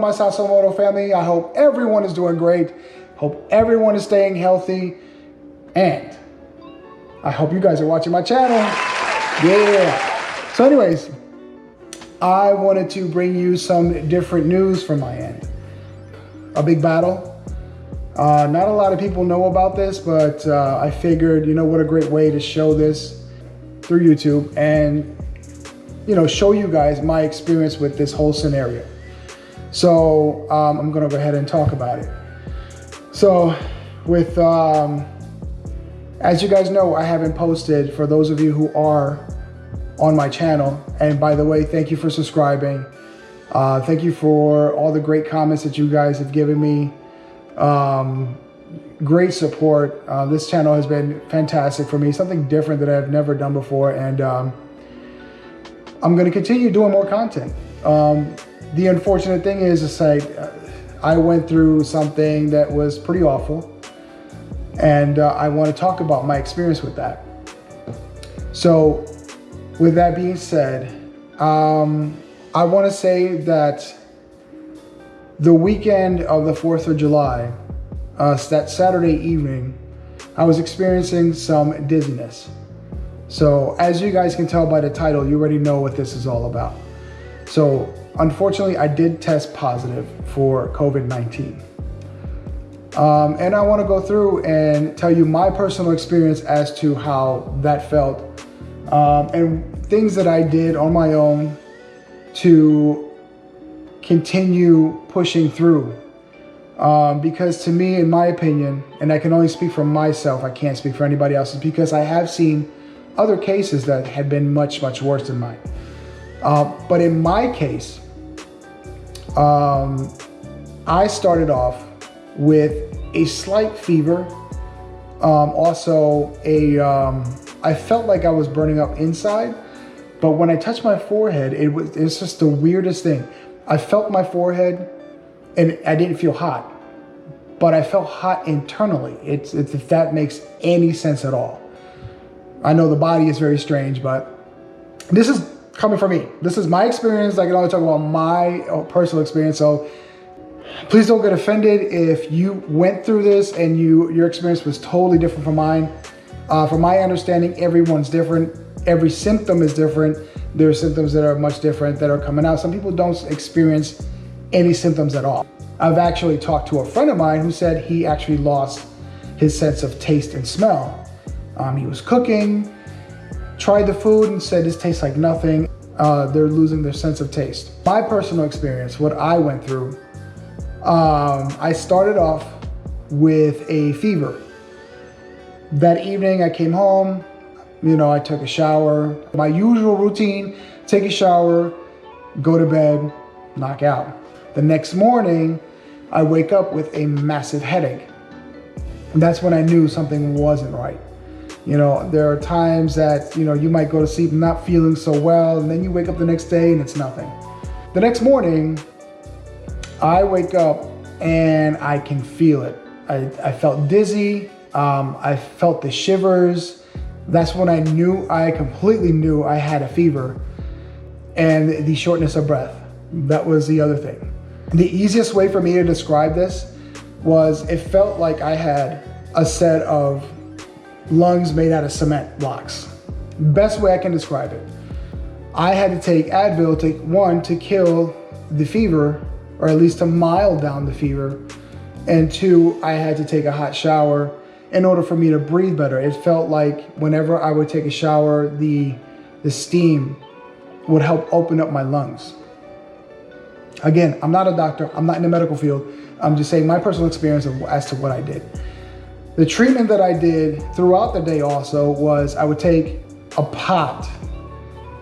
my Sazon Moto family. I hope everyone is doing great. Hope everyone is staying healthy. And I hope you guys are watching my channel. Yeah. So anyways, I wanted to bring you some different news from my end. A big battle. Not a lot of people know about this, but I figured, what a great way to show this through YouTube and, show you guys my experience with this whole scenario. So I'm gonna go ahead and talk about it. So with, as you guys know, I haven't posted for those of you who are on my channel. And by the way, thank you for subscribing. Thank you for all the great comments that you guys have given me. Great support. This channel has been fantastic for me, something different that I've never done before. And I'm going to continue doing more content. The unfortunate thing is I went through something that was pretty awful. And I want to talk about my experience with that. So with that being said, I want to say that the weekend of the 4th of July, that Saturday evening, I was experiencing some dizziness. So as you guys can tell by the title, you already know what this is all about. So unfortunately, I did test positive for COVID-19. And I want to go through and tell you my personal experience as to how that felt, and things that I did on my own to continue pushing through. Because to me, in my opinion, and I can only speak for myself, I can't speak for anybody else, is because I have seen other cases that had been much, much worse than mine. But in my case, I started off with a slight fever. Also, I felt like I was burning up inside, but when I touched my forehead, it's just the weirdest thing. I felt my forehead and I didn't feel hot, but I felt hot internally. It's if that makes any sense at all. I know the body is very strange, but this is coming from me. This is my experience. I can only talk about my personal experience. So please don't get offended if you went through this and your experience was totally different from mine. From my understanding, everyone's different. Every symptom is different. There are symptoms that are much different that are coming out. Some people don't experience any symptoms at all. I've actually talked to a friend of mine who said he actually lost his sense of taste and smell. He was cooking, tried the food and said this tastes like nothing. They're losing their sense of taste. My personal experience, what I went through, I started off with a fever. That evening I came home, I took a shower. My usual routine, take a shower, go to bed, knock out. The next morning, I wake up with a massive headache. And that's when I knew something wasn't right. There are times that, you might go to sleep not feeling so well, and then you wake up the next day and it's nothing. The next morning, I wake up and I can feel it. I felt dizzy. I felt the shivers. That's when I completely knew I had a fever, and the shortness of breath. That was the other thing. The easiest way for me to describe this was it felt like I had a set of lungs made out of cement blocks. Best way I can describe it. I had to take Advil to kill the fever, or at least to mild down the fever. And 2, I had to take a hot shower in order for me to breathe better. It felt like whenever I would take a shower, the steam would help open up my lungs. Again, I'm not a doctor. I'm not in the medical field. I'm just saying my personal experience as to what I did. The treatment that I did throughout the day also was I would take a pot,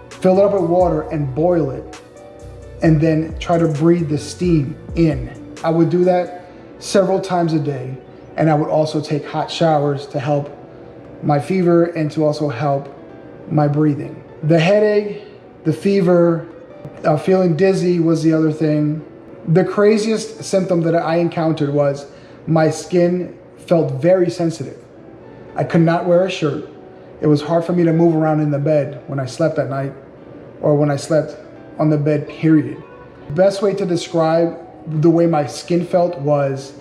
fill it up with water and boil it, and then try to breathe the steam in. I would do that several times a day, and I would also take hot showers to help my fever and to also help my breathing. The headache, the fever, feeling dizzy was the other thing. The craziest symptom that I encountered was my skin felt very sensitive. I could not wear a shirt. It was hard for me to move around in the bed when I slept at night, or when I slept on the bed, period. Best way to describe the way my skin felt was,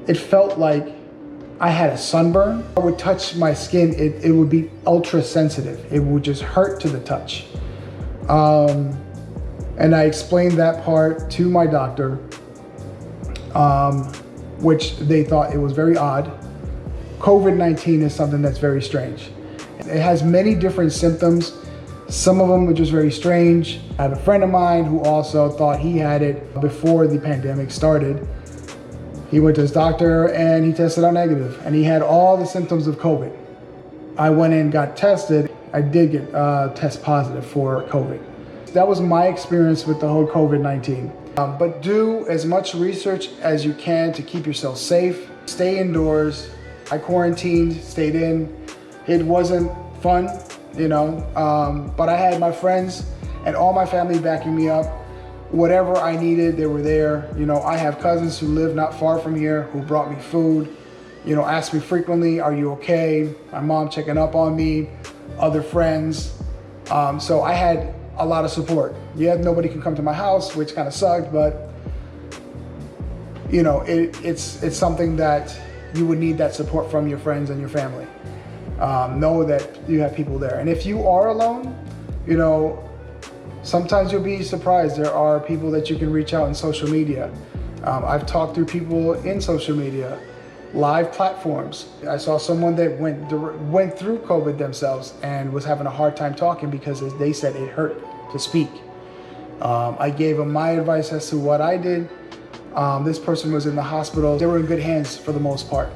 it felt like I had a sunburn. I would touch my skin, it would be ultra sensitive. It would just hurt to the touch. And I explained that part to my doctor, which they thought it was very odd. COVID-19 is something that's very strange. It has many different symptoms. Some of them were just very strange. I have a friend of mine who also thought he had it before the pandemic started. He went to his doctor and he tested out negative, and he had all the symptoms of COVID. I went in, got tested. I did get test positive for COVID. That was my experience with the whole COVID-19. But do as much research as you can to keep yourself safe. Stay indoors. I quarantined, stayed in. It wasn't fun, you know, but I had my friends and all my family backing me up. Whatever I needed, they were there. You know, I have cousins who live not far from here who brought me food, you know, asked me frequently, are you okay? My mom checking up on me, other friends. So I had a lot of support. Yeah, nobody can come to my house, which kind of sucked, but you know, it's something that you would need that support from your friends and your family. Know that you have people there. And if you are alone, you know, sometimes you'll be surprised. There are people that you can reach out on social media. I've talked through people in social media, live platforms. I saw someone that went through COVID themselves and was having a hard time talking because they said it hurt to speak. I gave them my advice as to what I did. This person was in the hospital. They were in good hands for the most part.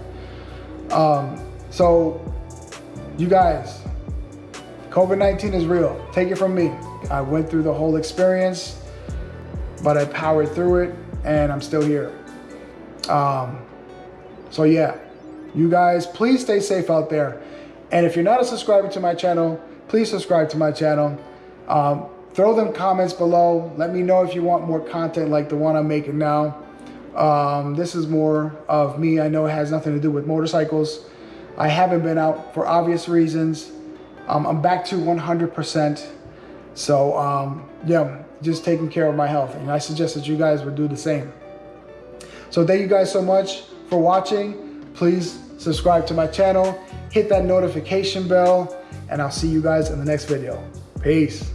So you guys, COVID-19 is real. Take it from me. I went through the whole experience, but I powered through it and I'm still here. So yeah, you guys, please stay safe out there. And if you're not a subscriber to my channel, please subscribe to my channel. Throw them comments below. Let me know if you want more content like the one I'm making now. This is more of me. I know it has nothing to do with motorcycles. I haven't been out for obvious reasons. I'm back to 100%. So yeah, just taking care of my health. And I suggest that you guys would do the same. So thank you guys so much for watching. Please subscribe to my channel, hit that notification bell, and I'll see you guys in the next video. Peace.